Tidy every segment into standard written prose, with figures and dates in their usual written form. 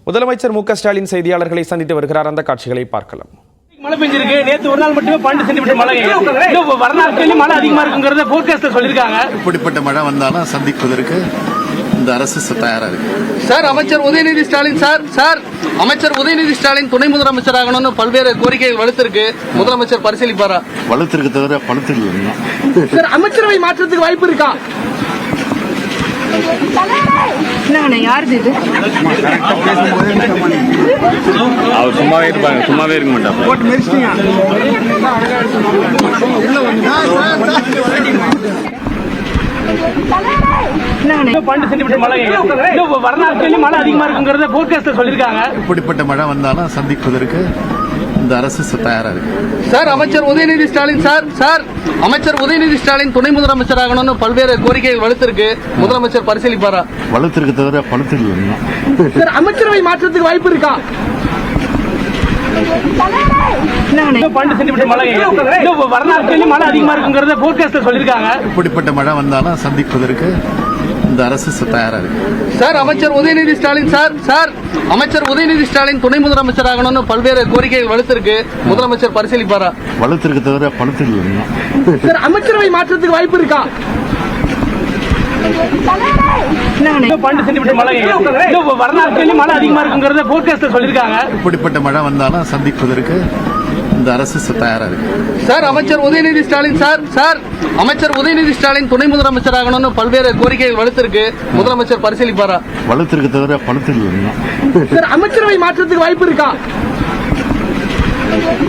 முதலமைச்சர் மு க ஸ்டாலின் செய்தியாளர்களை சந்தித்து வருகிறார். அந்த காட்சிகளை பார்க்கலாம். மழை பெஞ்சிருக்கு. நேற்று ஒரு நாள் மட்டுமே 12 சென்டிமீட்டர் மழை. வரலாற்றிலும் மழை அதிகமா இருக்குங்கிறத போர்காஸ்ட்ல சொல்லிருக்காங்க. இப்படிப்பட்ட மழை வந்தாலும் சந்திப்பதற்கு இந்த அரசு தயாரா இருக்கு. சார், அமைச்சர் உதயநிதி ஸ்டாலின் அமைச்சர் உதயநிதி ஸ்டாலின் துணை முதலமைச்சர் ஆகணும்னு பல்வேறு கோரிக்கைகள் வலுத்திருக்கு. முதலமைச்சர் பரிசீலிப்பாரா? வலுத்திருக்கு தவிர பழுத்தில்லை. சார், அமைச்சரவை மாற்றத்துக்கு வாய்ப்பு இருக்கா? அவர் சும்மாவே இருப்பாங்க, சும்மாவே இருக்க மாட்டாங்க. வரலாற்றிலும் மழை அதிகமா இருக்குங்கிறத போர்காஸ்ட்ல சொல்லிருக்காங்க. இப்படிப்பட்ட மழை வந்தாலும் சந்திப்பதற்கு இந்த அரசு தயாரா இருக்கு. சார், அமைச்சர் உதயநிதி ஸ்டாலின் அமைச்சர் உதயநிதி ஸ்டாலின் துணை முதலமைச்சர் ஆகணும்னு பல்வேறு கோரிக்கைகள் வலுத்திருக்கு. முதலமைச்சர் பரிசீலிப்பாரா? வலுத்திருக்கு தவிர பழுத்தில்லை. சார், அமைச்சரவை மாற்றத்துக்கு வாய்ப்பு இருக்கா? 12 சென்டிமீட்டர் மழை. வரலாற்றிலும் மழை அதிகமா இருக்குங்கிறத போர்காஸ்ட்ல சொல்லிருக்காங்க. இப்படிப்பட்ட மழை வந்தாலும் சந்திப்பதற்கு இந்த அரசு தயாரா இருக்கு. சார், அமைச்சர் உதயநிதி ஸ்டாலின் அமைச்சர் உதயநிதி ஸ்டாலின் துணை முதலமைச்சர் ஆகணும்னு பல்வேறு கோரிக்கைகள் வலுத்திருக்கு. முதலமைச்சர் பரிசீலிப்பாரா? வலுத்திருக்கு தவிர பழுத்தில்லை. சார், அமைச்சரவை மாற்றத்துக்கு வாய்ப்பு இருக்கா? 12 சென்டிமீட்டர் மழை. வரலாற்றிலும் மழை அதிகமா இருக்குங்கிறத போர்காஸ்ட்ல சொல்லிருக்காங்க. இப்படிப்பட்ட மழை வந்தாலும் சந்திப்பதற்கு இந்த அரசு தயாரா இருக்கு. சார், அமைச்சர் உதயநிதி ஸ்டாலின் அமைச்சர் உதயநிதி ஸ்டாலின் துணை முதலமைச்சர் ஆகணும்னு பல்வேறு கோரிக்கைகள் வலுத்திருக்கு. முதலமைச்சர் பரிசீலிப்பாரா? வலுத்திருக்கு தவிர பழுத்தில்லை. சார், அமைச்சரவை மாற்றத்துக்கு வாய்ப்பு இருக்கா?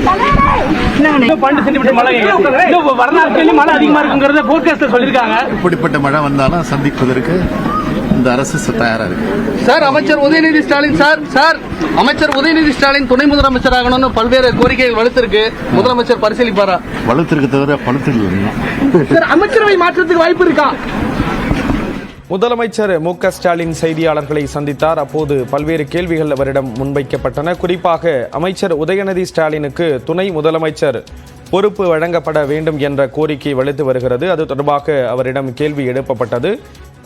12 சென்டிமீட்டர் மழை. வரலாற்றிலும் மழை அதிகமா இருக்குங்கிறத போர்காஸ்ட்ல சொல்லிருக்காங்க. இப்படிப்பட்ட மழை வந்தாலும் சந்திப்பதற்கு இந்த அரசு தயாரா இருக்கு. சார், அமைச்சர் உதயநிதி ஸ்டாலின் அமைச்சர் உதயநிதி ஸ்டாலின் துணை முதலமைச்சர் ஆகணும்னு பல்வேறு கோரிக்கைகள் வலுத்திருக்கு. முதலமைச்சர் பரிசீலிப்பாரா? வலுத்திருக்கு தவிர பழுத்தில்லை. சார், அமைச்சரவை மாற்றத்துக்கு வாய்ப்பு இருக்கா? முதலமைச்சர் மு க ஸ்டாலின் செய்தியாளர்களை சந்தித்தார். அப்போது பல்வேறு கேள்விகள் அவரிடம் முன்வைக்கப்பட்டன. குறிப்பாக அமைச்சர் உதயநிதி ஸ்டாலினுக்கு துணை முதலமைச்சர் பொறுப்பு வழங்கப்பட வேண்டும் என்ற கோரிக்கை வலுத்து வருகிறது. அது தொடர்பாக அவரிடம் கேள்வி எழுப்பப்பட்டது.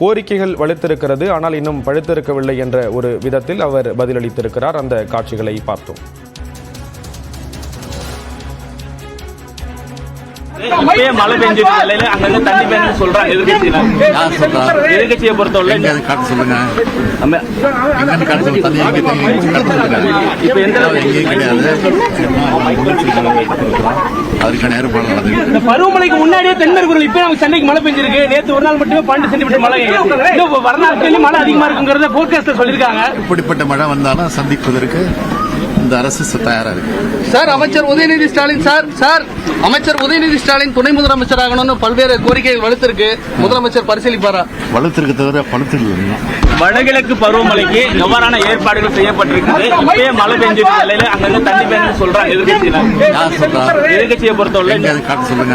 கோரிக்கைகள் வலுத்திருக்கிறது, ஆனால் இன்னும் பழுத்திருக்கவில்லை என்ற ஒரு விதத்தில் அவர் பதிலளித்திருக்கிறார். அந்த காட்சிகளை பார்த்தோம். மழை பெஞ்சிட்டு நிலையில அங்கங்க தண்ணி பெய்யுன்னு சொல்றாங்க எதிர்கட்சியை பொறுத்தவரை. சொல்லுங்க, இப்ப எந்த அதுக்கான ஏற்பாடு நடந்தது. இந்த பருவமழைக்கு முன்னாடியே தென்மேற்கு இப்ப நமக்கு சென்னைக்கு மழை பெஞ்சிருக்கு. நேற்று ஒரு நாள் மட்டுமே 12 சென்டிமீட்டர் மழை. வரலாற்றிலும் மழை அதிகமா இருக்குங்கிறத போர்காஸ்ட்ல சொல்லிருக்காங்க. இப்படிப்பட்ட மழை வந்தாலும் சந்திப்பதற்கு இந்த அரசு தயாரா இருக்கு. சார், அமைச்சர் உதயநிதி ஸ்டாலின் அமைச்சர் உதயநிதி ஸ்டாலின் துணை முதலமைச்சர் ஆகணும்னு பல்வேறு கோரிக்கைகள் வலுத்திருக்கு. முதலமைச்சர் பரிசீலிப்பாரா? வலுத்திருக்கு தவிர பழுத்தில்லை. வடகிழக்கு பருவமழைக்கு எவ்வாறான ஏற்பாடுகள் செய்யப்பட்டிருக்கிறது? இப்பயே மழை பெஞ்சிட்டு நிலையில அங்கங்க தண்ணி பெய்யுன்னு சொல்றாங்க எதிர்கட்சியை பொறுத்தவரை. சொல்லுங்க,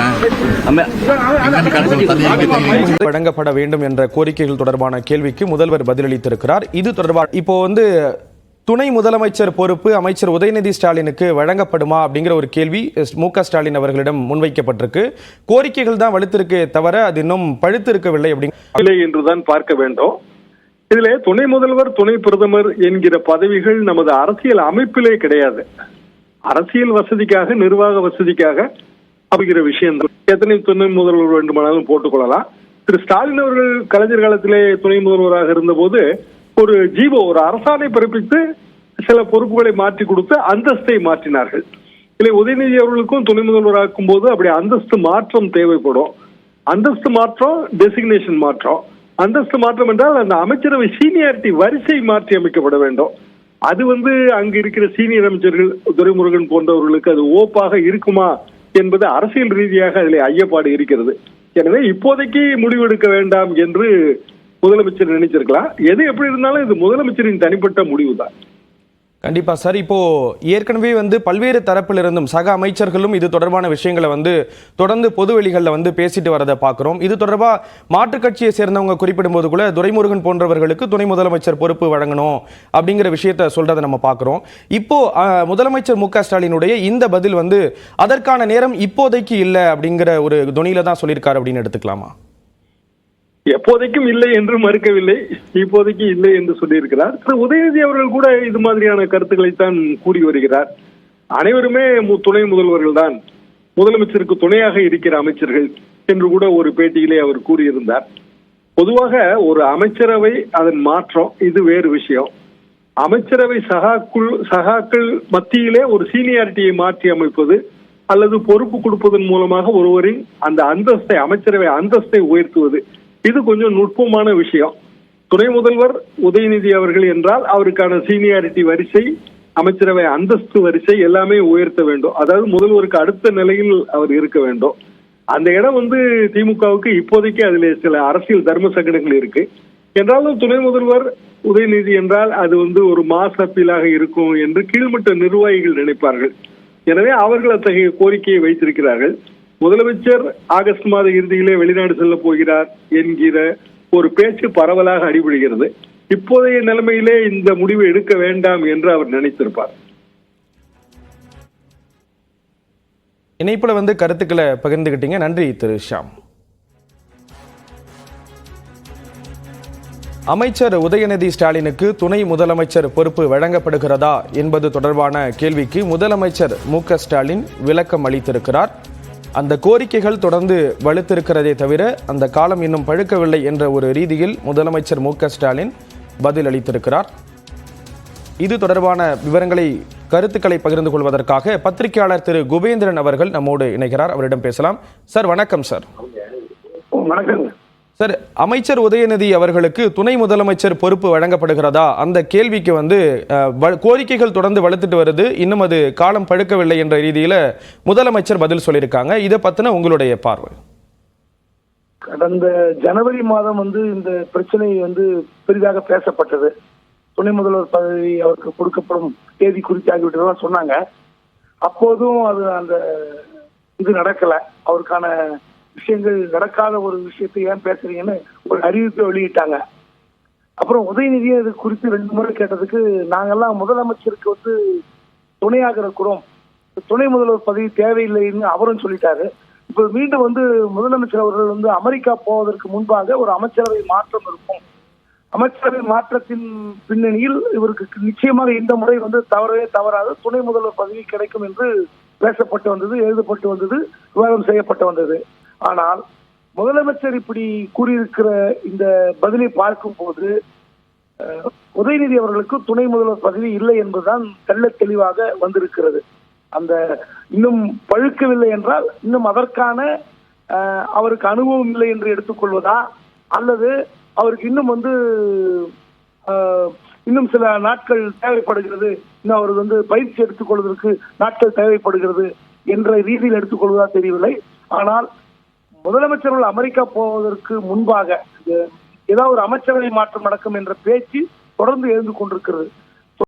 வழங்கப்பட வேண்டும் என்ற கோரிக்கைகள் தொடர்பான கேள்விக்கு முதல்வர் பதிலளித்திருக்கிறார். இது தொடர்பாக இப்போ துணை முதலமைச்சர் பொறுப்பு அமைச்சர் உதயநிதி ஸ்டாலினுக்கு வழங்கப்படுமா அப்படிங்கிற ஒரு கேள்வி மு க ஸ்டாலின் அவர்களிடம் முன்வைக்கப்பட்டிருக்கு. கோரிக்கைகள் தான் வலுத்திருக்கே தவிர அது இன்னும் பழுத்திருக்கவில்லை இல்லை என்றுதான் பார்க்க வேண்டும். இதிலே துணை முதல்வர், துணை பிரதமர் என்கிற பதவிகள் நமது அரசியல் அமைப்பிலே கிடையாது. அரசியல் வசதிக்காக, நிர்வாக வசதிக்காக அமைகிற விஷயம் தான். எத்தனை துணை முதல்வர் வேண்டுமானாலும் போட்டுக் கொள்ளலாம். திரு ஸ்டாலின் அவர்கள் கலைஞர் காலத்திலே துணை முதல்வராக இருந்த போது ஒரு அரசாணை பிறப்பித்து சில பொறுப்புகளை மாற்றி கொடுத்து அந்தஸ்தை மாற்றினார்கள். இல்லை, உதயநிதி அவர்களுக்கும் துணை முதல்வராக்கும் போது அப்படி அந்தஸ்து மாற்றம் தேவைப்படும். அந்தஸ்து மாற்றம், டெசிக்னேஷன் மாற்றம். அந்தஸ்து மாற்றம் என்றால் அந்த அமைச்சரவை சீனியாரிட்டி வரிசை மாற்றி அமைக்கப்பட வேண்டும். அது அங்கு இருக்கிற சீனியர் அமைச்சர்கள், துரைமுருகன் போன்றவர்களுக்கு அது ஓப்பாக இருக்குமா என்பது அரசியல் ரீதியாக அதில் ஐயப்பாடு இருக்கிறது. எனவே இப்போதைக்கு முடிவெடுக்க வேண்டாம் என்று முதலமைச்சர் நினைச்சிருக்கலாம். எது எப்படி இருந்தாலும் இது முதலமைச்சரின் தனிப்பட்ட முடிவு தான். கண்டிப்பா சார். இப்போ ஏற்கனவே பல்வேறு தரப்பிலிருந்தும் சக அமைச்சர்களும் இது தொடர்பான விஷயங்களை தொடர்ந்து பொதுவெளிகளில் பேசிட்டு வரதை பார்க்கிறோம். இது தொடர்பா மாற்றுக் கட்சியை சேர்ந்தவங்க குறிப்பிடும் போது கூட துரைமுருகன் போன்றவர்களுக்கு துணை முதலமைச்சர் பொறுப்பு வழங்கணும் அப்படிங்கிற விஷயத்த சொல்றதை நம்ம பார்க்கிறோம். இப்போ முதலமைச்சர் மு க ஸ்டாலினுடைய இந்த பதில் அதற்கான நேரம் இப்போதைக்கு இல்லை அப்படிங்கிற ஒரு துணியில தான் சொல்லியிருக்காரு அப்படின்னு எடுத்துக்கலாமா? எப்போதைக்கும் இல்லை என்று மறுக்கவில்லை, இப்போதைக்கு இல்லை என்று சொல்லியிருக்கிறார். திரு உதயநிதி அவர்கள் கூட இது மாதிரியான கருத்துக்களைத்தான் கூறி வருகிறார். அனைவருமே துணை முதல்வர்கள் தான், முதலமைச்சருக்கு துணையாக இருக்கிற அமைச்சர்கள் என்று கூட ஒரு பேட்டியிலே அவர் கூறியிருந்தார். பொதுவாக ஒரு அமைச்சரவை அதன் மாற்றம் இது வேறு விஷயம். அமைச்சரவை சகாக்கள் மத்தியிலே ஒரு சீனியாரிட்டியை மாற்றி அமைப்பது அல்லது பொறுப்பு கொடுப்பதன் மூலமாக ஒருவரின் அந்த அந்தஸ்தை, அமைச்சரவை அந்தஸ்தை உயர்த்துவது, இது கொஞ்சம் நுட்பமான விஷயம். துணை முதல்வர் உதயநிதி அவர்கள் என்றால் அவருக்கான சீனியாரிட்டி வரிசை, அமைச்சரவை அந்தஸ்து வரிசை எல்லாமே உயர்த்த வேண்டும். அதாவது முதல்வருக்கு அடுத்த நிலையில் அவர் இருக்க வேண்டும். அந்த இடம் திமுகவுக்கு இப்போதைக்கு அதில் சில அரசியல் தர்ம சங்கடங்கள் இருக்கு. என்றாலும் துணை முதல்வர் உதயநிதி என்றால் அது ஒரு மாஸ் அப்பீலாக இருக்கும் என்று கீழ்மட்ட நிர்வாகிகள் நினைப்பார்கள். எனவே அவர்கள் அத்தகைய கோரிக்கையை வைத்திருக்கிறார்கள். முதலமைச்சர் ஆகஸ்ட் மாத இறுதியிலே வெளிநாடு செல்ல போகிறார் என்கிற ஒரு பேச்சு பரவலாக அடிபடுகிறது. இப்போதைய நிலைமையிலே இந்த முடிவு எடுக்க வேண்டாம் என்று அவர் நினைத்திருப்பார். இணைப்புல கருத்துக்களை பகிர்ந்துகிட்டீங்க. நன்றி திரு ஷாம். அமைச்சர் உதயநிதி ஸ்டாலினுக்கு துணை முதலமைச்சர் பொறுப்பு வழங்கப்படுகிறதா என்பது தொடர்பான கேள்விக்கு முதலமைச்சர் மு.க. ஸ்டாலின் விளக்கம் அளித்திருக்கிறார். அந்த கோரிக்கைகள் தொடர்ந்து வலுத்திருக்கிறதே தவிர அந்த காலம் இன்னும் பழுக்கவில்லை என்ற ஒரு ரீதியில் முதலமைச்சர் மு.க. ஸ்டாலின் பதில் அளித்திருக்கிறார். இது தொடர்பான விவரங்களை, கருத்துக்களை பகிர்ந்து கொள்வதற்காக பத்திரிகையாளர் திரு குபேந்திரன் அவர்கள் நம்மோடு இணைகிறார். அவரிடம் பேசலாம். சார் வணக்கம். சார் வணக்கம் சார். அமைச்சர் உதயநிதி அவர்களுக்கு துணை முதலமைச்சர் பொறுப்பு வழங்கப்படுகிறதா, அந்த கேள்விக்கு கோரிக்கைகள் தொடர்ந்து வலுத்துட்டு வருது, இன்னும் அது காலம் பழுக்கவில்லை என்ற ரீதியில முதலமைச்சர் பதில் சொல்லியிருக்காங்க. இதை பத்தின உங்களுடைய பார்வை? கடந்த ஜனவரி மாதம் இந்த பிரச்சனை பெரிதாக பேசப்பட்டது. துணை முதல்வர் பதவி அவருக்கு கொடுக்கப்படும் தேதி குறித்தாகிவிட்டதெல்லாம் சொன்னாங்க. அப்போதும் அது அந்த இது நடக்கல. அவருக்கான விஷயங்கள் நடக்காத ஒரு விஷயத்தை ஏன் பேசுறீங்கன்னு ஒரு அறிவிப்பை வெளியிட்டாங்க. அப்புறம் உதயநிதியை இது குறித்து 2 முறை கேட்டதுக்கு நாங்கெல்லாம் முதலமைச்சருக்கு துணையாக இருக்கிறோம், துணை முதல்வர் பதவி தேவையில்லைன்னு அவரும் சொல்லிட்டாரு. இப்ப மீண்டும் முதலமைச்சர் அவர்கள் அமெரிக்கா போவதற்கு முன்பாக ஒரு அமைச்சரவை மாற்றம் இருக்கும், அமைச்சரவை மாற்றத்தின் பின்னணியில் இவருக்கு நிச்சயமாக இந்த முறை தவறவே தவறாது துணை முதல்வர் பதவி கிடைக்கும் என்று பேசப்பட்டு வந்தது, எழுதப்பட்டு வந்தது, விவாதம் செய்யப்பட்டு வந்தது. ஆனால் முதலமைச்சர் இப்படி கூறியிருக்கிற இந்த பதிலை பார்க்கும் போது உதயநிதி அவர்களுக்கு துணை முதல்வர் பதவி இல்லை என்பதுதான் தெள்ள தெளிவாக வந்திருக்கிறது. அந்த இன்னும் பழுக்கவில்லை என்றால் இன்னும் அதற்கான அவருக்கு அனுபவம் இல்லை என்று எடுத்துக்கொள்வதா, அல்லது அவருக்கு இன்னும் இன்னும் சில நாட்கள் தேவைப்படுகிறது, இன்னும் அவர் பயிற்சி எடுத்துக்கொள்வதற்கு நாட்கள் தேவைப்படுகிறது என்ற ரீதியில் எடுத்துக்கொள்வதா தெரியவில்லை. ஆனால் முதலமைச்சர்கள் அமெரிக்கா போவதற்கு முன்பாக ஏதாவது ஒரு அமைச்சரவை மாற்றம் நடக்கும் என்ற பேச்சு தொடர்ந்து எழுந்து கொண்டிருக்கிறது.